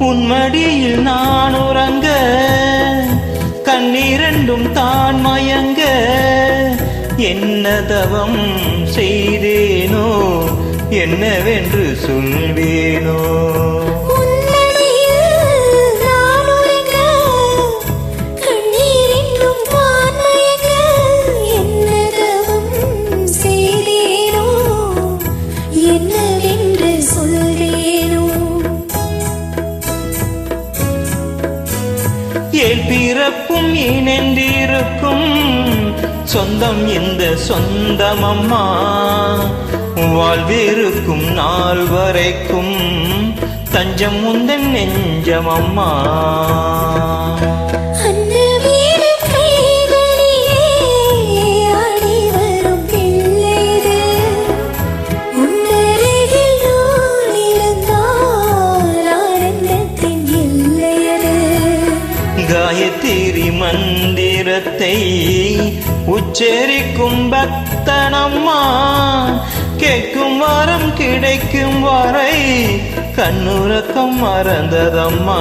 உன்மடியில் நான் உறங்க கண்ணீரண்டும் தான் மயங்க என்ன தவம் செய்தேனோ என்னவென்று சொல்வேனோ ஏழ் பிறப்பும் இணைந்திருக்கும் சொந்தம் இந்த சொந்தமம்மா வாழ்விருக்கும் நாள் வரைக்கும் தஞ்சம் முந்தன் நெஞ்சமம்மா காயத்ரி மந்திரத்தை உச்சரிக்கும் பக்தனம்மா கேட்கும் வரம் கிடைக்கும் வரை கண்ணுறக்கம் மறந்ததம்மா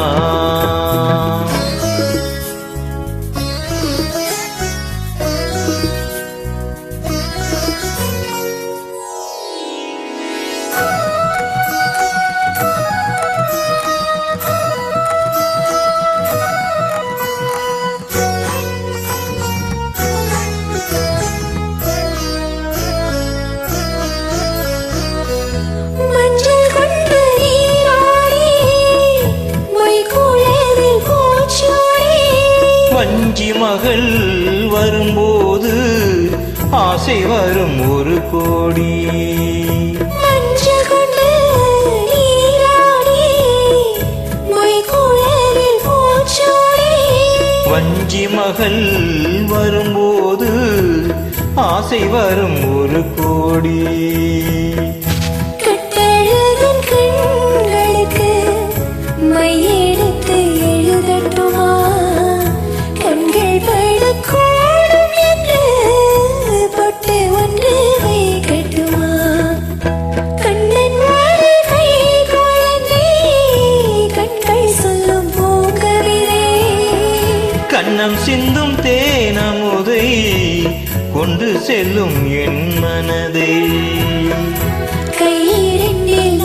வஞ்சி மகள் வரும்போது ஆசை வரும் ஒரு கோடி வஞ்சி மகள் வரும்போது ஆசை வரும் ஒரு கோடி மையெடுத்து எழுதட்டுமா கண்கள் படக்கூடும் என்று பொட்டு ஒன்று வைக்கட்டுமா கண்ணன் கை குழந்தை கண்கள் சொல்லும் பூங்கவிதை கண்ணம் சிந்தும் தேனமுதை கொண்டு செல்லும் என் மனதை கையிரண்டில்